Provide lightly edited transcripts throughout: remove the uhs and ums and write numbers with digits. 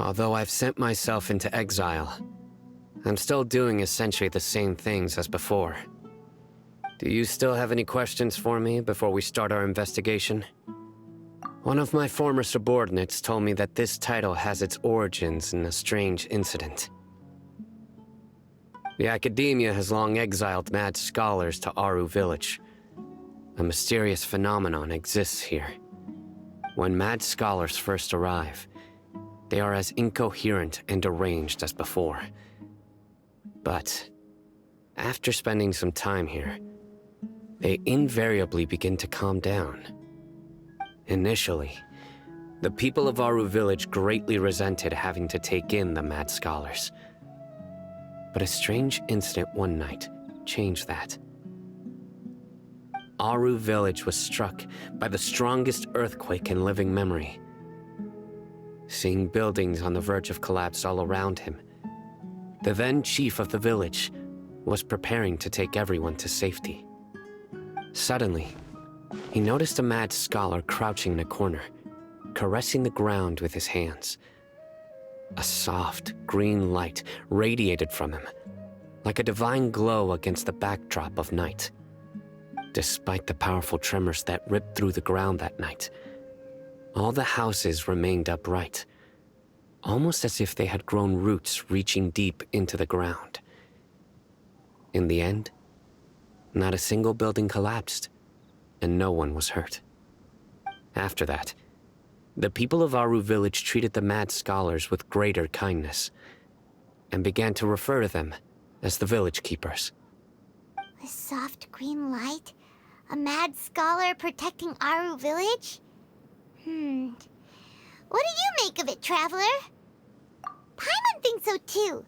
Although I've sent myself into exile, I'm still doing essentially the same things as before. Do you still have any questions for me before we start our investigation? One of my former subordinates told me that this title has its origins in a strange incident. The Academia has long exiled mad scholars to Aru Village. A mysterious phenomenon exists here. When mad scholars first arrive, they are as incoherent and deranged as before. But after spending some time here, they invariably begin to calm down. Initially, the people of Aru Village greatly resented having to take in the mad scholars. But a strange incident one night changed that. Aru Village was struck by the strongest earthquake in living memory. Seeing buildings on the verge of collapse all around him, the then chief of the village was preparing to take everyone to safety. Suddenly, he noticed a mad scholar crouching in a corner, caressing the ground with his hands. A soft, green light radiated from him, like a divine glow against the backdrop of night. Despite the powerful tremors that ripped through the ground that night, all the houses remained upright, almost as if they had grown roots reaching deep into the ground. In the end, not a single building collapsed, and no one was hurt. After that, the people of Aru Village treated the mad scholars with greater kindness, and began to refer to them as the village keepers. A soft green light? A mad scholar protecting Aru Village? What do you make of it, Traveler? Paimon thinks so too.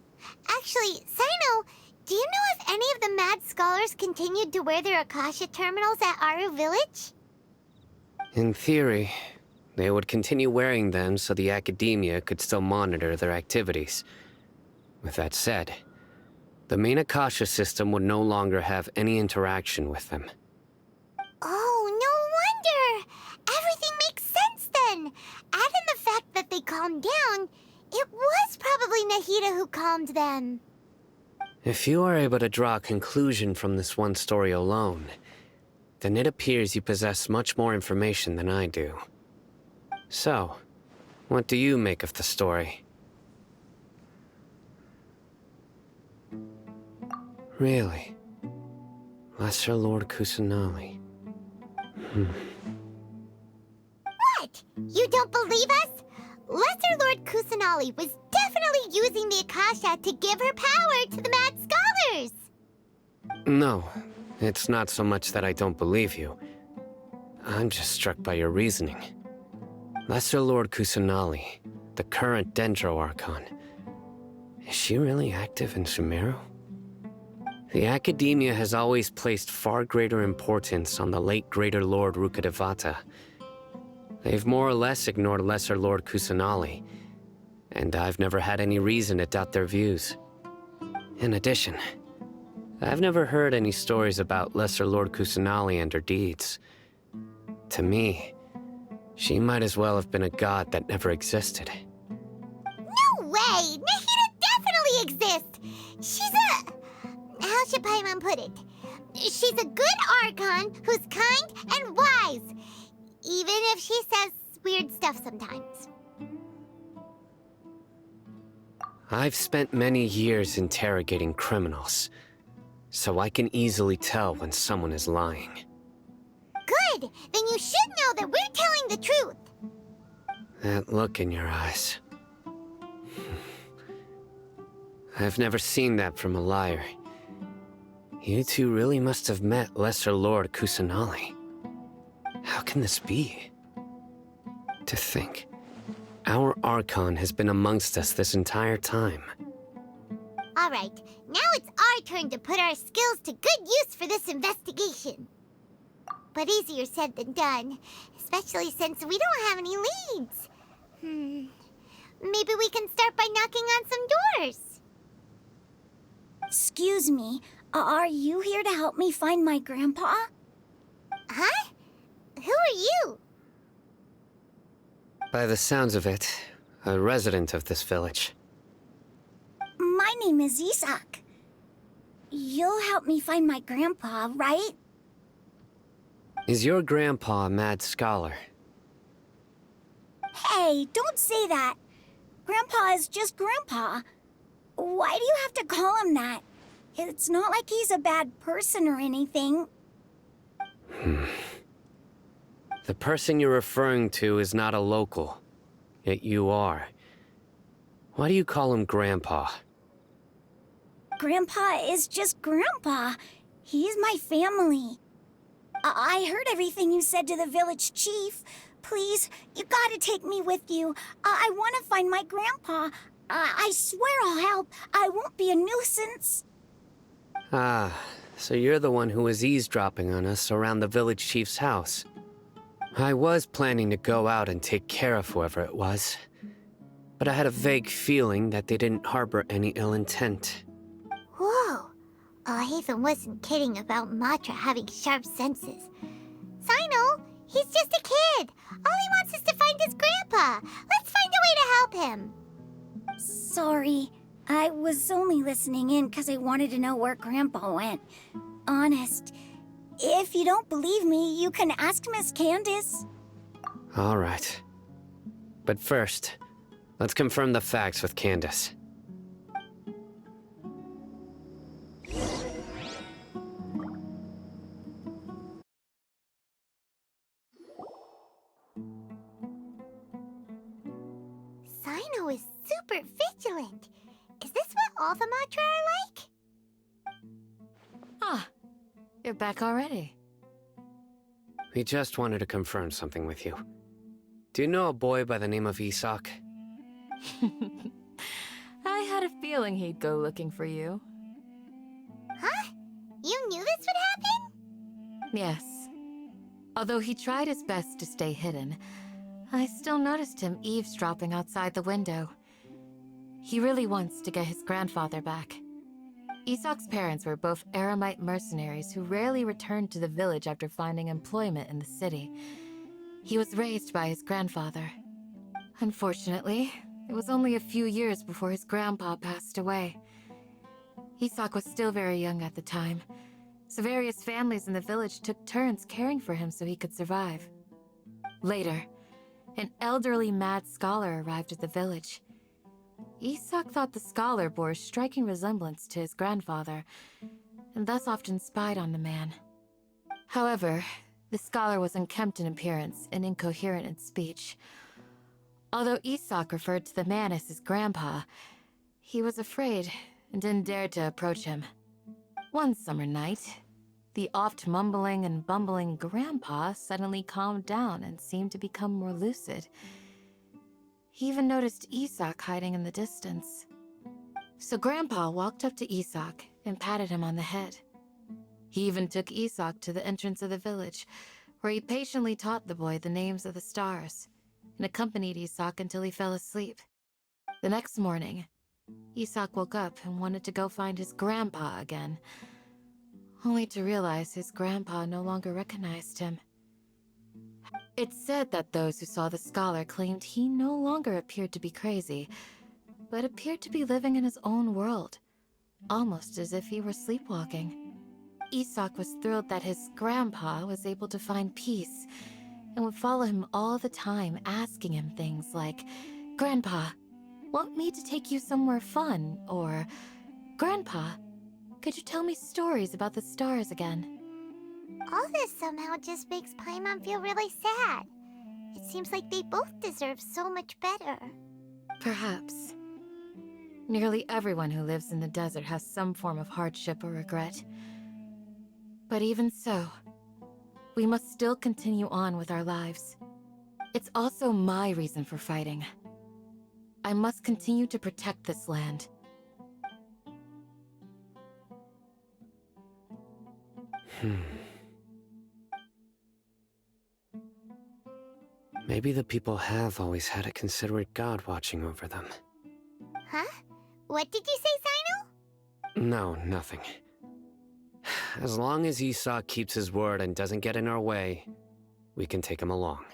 Actually, Sino, do you know if any of the mad scholars continued to wear their Akasha terminals at Aru Village? In theory, they would continue wearing them so the Academia could still monitor their activities. With that said, the main Akasha system would no longer have any interaction with them. Oh, no wonder! Everything makes sense then! Add in the fact that they calmed down, it was probably Nahida who calmed them. If you are able to draw a conclusion from this one story alone, then it appears you possess much more information than I do. So, what do you make of the story? Really? Lesser Lord Kusanali. What? You don't believe us? Lesser Lord Kusanali was definitely using the Akasha to give her power to the mad scholars! No, it's not so much that I don't believe you. I'm just struck by your reasoning. Lesser Lord Kusanali, the current Dendro Archon, is she really active in Sumeru? The Academia has always placed far greater importance on the late Greater Lord Rukkhadevata. They've more or less ignored Lesser Lord Kusanali, and I've never had any reason to doubt their views. In addition, I've never heard any stories about Lesser Lord Kusanali and her deeds. To me, she might as well have been a god that never existed. No way! Nahida definitely exists! She's a... how should Paimon put it? She's a good Archon who's kind and wise, even if she says weird stuff sometimes. I've spent many years interrogating criminals, so I can easily tell when someone is lying. Good! Then you should know that we're telling the truth! That look in your eyes. I've never seen that from a liar. You two really must have met Lesser Lord Kusanali. How can this be? To think, our Archon has been amongst us this entire time. Alright, now it's our turn to put our skills to good use for this investigation. But easier said than done, especially since we don't have any leads. Maybe we can start by knocking on some doors. Excuse me, are you here to help me find my grandpa? Huh? Who are you? By the sounds of it, a resident of this village. My name is Isak. You'll help me find my grandpa, right? Is your grandpa a mad scholar? Hey, don't say that. Grandpa is just Grandpa. Why do you have to call him that? It's not like he's a bad person or anything. The person you're referring to is not a local, yet you are. Why do you call him Grandpa? Grandpa is just Grandpa. He's my family. I heard everything you said to the village chief. Please, you gotta take me with you. I want to find my grandpa. I swear I'll help. I won't be a nuisance. Ah, so you're the one who was eavesdropping on us around the village chief's house. I was planning to go out and take care of whoever it was, but I had a vague feeling that they didn't harbor any ill intent. Whoa. Haven wasn't kidding about Matra having sharp senses. Sino, he's just a kid. All he wants is to find his grandpa. Let's find a way to help him. Sorry. I was only listening in because I wanted to know where Grandpa went. Honest. If you don't believe me, you can ask Miss Candace. All right. But first, let's confirm the facts with Candace. Sino is super vigilant. Is this what all the Matra are like? Ah, you're back already. We just wanted to confirm something with you. Do you know a boy by the name of Isak? I had a feeling he'd go looking for you. Huh? You knew this would happen? Yes. Although he tried his best to stay hidden, I still noticed him eavesdropping outside the window. He really wants to get his grandfather back. Isak's parents were both Aramite mercenaries who rarely returned to the village after finding employment in the city. He was raised by his grandfather. Unfortunately, it was only a few years before his grandpa passed away. Isak was still very young at the time, so various families in the village took turns caring for him so he could survive. Later, an elderly mad scholar arrived at the village. Isak thought the scholar bore a striking resemblance to his grandfather, and thus often spied on the man. However, the scholar was unkempt in appearance and incoherent in speech. Although Isak referred to the man as his grandpa, he was afraid and didn't dare to approach him. One summer night, the oft mumbling and bumbling grandpa suddenly calmed down and seemed to become more lucid. He even noticed Isak hiding in the distance. So Grandpa walked up to Isak and patted him on the head. He even took Isak to the entrance of the village, where he patiently taught the boy the names of the stars, and accompanied Isak until he fell asleep. The next morning, Isak woke up and wanted to go find his grandpa again, only to realize his grandpa no longer recognized him. It's said that those who saw the scholar claimed he no longer appeared to be crazy, but appeared to be living in his own world, almost as if he were sleepwalking. Isak was thrilled that his grandpa was able to find peace, and would follow him all the time, asking him things like, "Grandpa, want me to take you somewhere fun?" Or, "Grandpa, could you tell me stories about the stars again?" All this somehow just makes Paimon feel really sad. It seems like they both deserve so much better. Perhaps. Nearly everyone who lives in the desert has some form of hardship or regret. But even so, we must still continue on with our lives. It's also my reason for fighting. I must continue to protect this land. Maybe the people have always had a considerate god watching over them. Huh? What did you say, Sino? No, nothing. As long as Isak keeps his word and doesn't get in our way, we can take him along.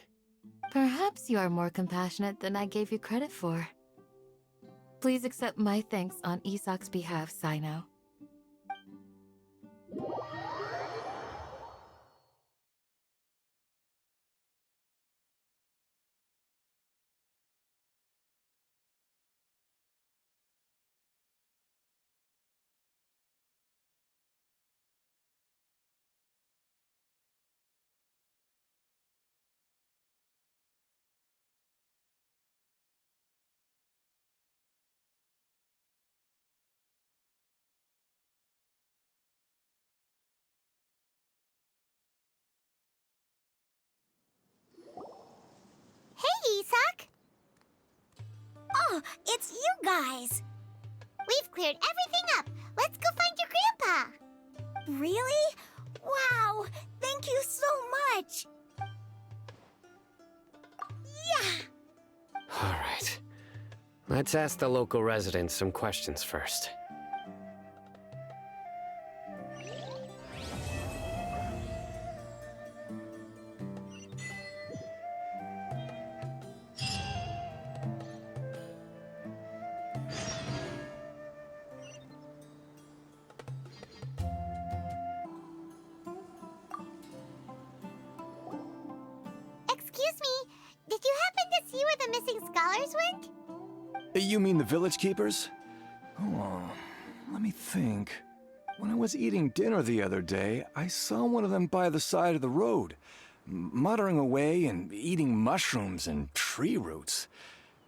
Perhaps you are more compassionate than I gave you credit for. Please accept my thanks on Isak's behalf, Sino. Hey, Isak! Oh, it's you guys! We've cleared everything up. Let's go find your grandpa. Really? Wow! Thank you so much! Yeah! All right. Let's ask the local residents some questions first. Excuse me, did you happen to see where the missing scholars went? You mean the village keepers? Oh, let me think. When I was eating dinner the other day, I saw one of them by the side of the road, muttering away and eating mushrooms and tree roots.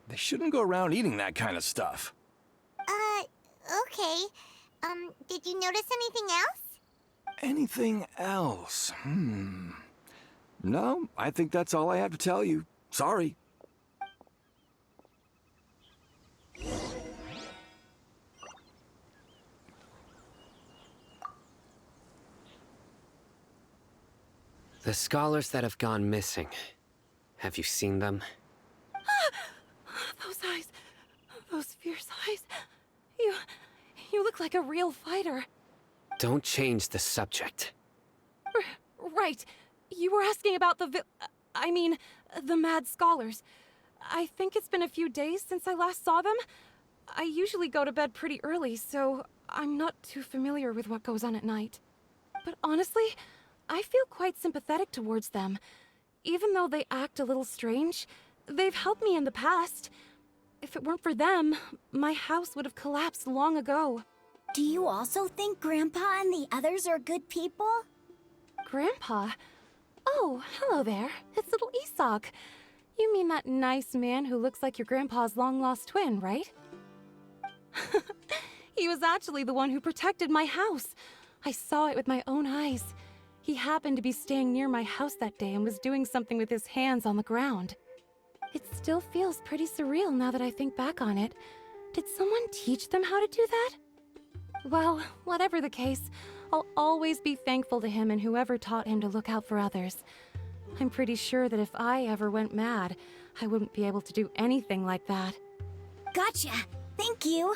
They shouldn't go around eating that kind of stuff. Okay. Did you notice anything else? Anything else? No, I think that's all I have to tell you. Sorry. The scholars that have gone missing. Have you seen them? Those eyes. Those fierce eyes. You look like a real fighter. Don't change the subject. Right. You were asking about the mad scholars. I think it's been a few days since I last saw them. I usually go to bed pretty early, so I'm not too familiar with what goes on at night. But honestly, I feel quite sympathetic towards them. Even though they act a little strange, they've helped me in the past. If it weren't for them, my house would have collapsed long ago. Do you also think Grandpa and the others are good people? Grandpa? Oh, hello there. It's little Isak. You mean that nice man who looks like your grandpa's long-lost twin, right? He was actually the one who protected my house. I saw it with my own eyes. He happened to be staying near my house that day and was doing something with his hands on the ground. It still feels pretty surreal now that I think back on it. Did someone teach them how to do that? Well, whatever the case, I'll always be thankful to him and whoever taught him to look out for others. I'm pretty sure that if I ever went mad, I wouldn't be able to do anything like that. Gotcha! Thank you!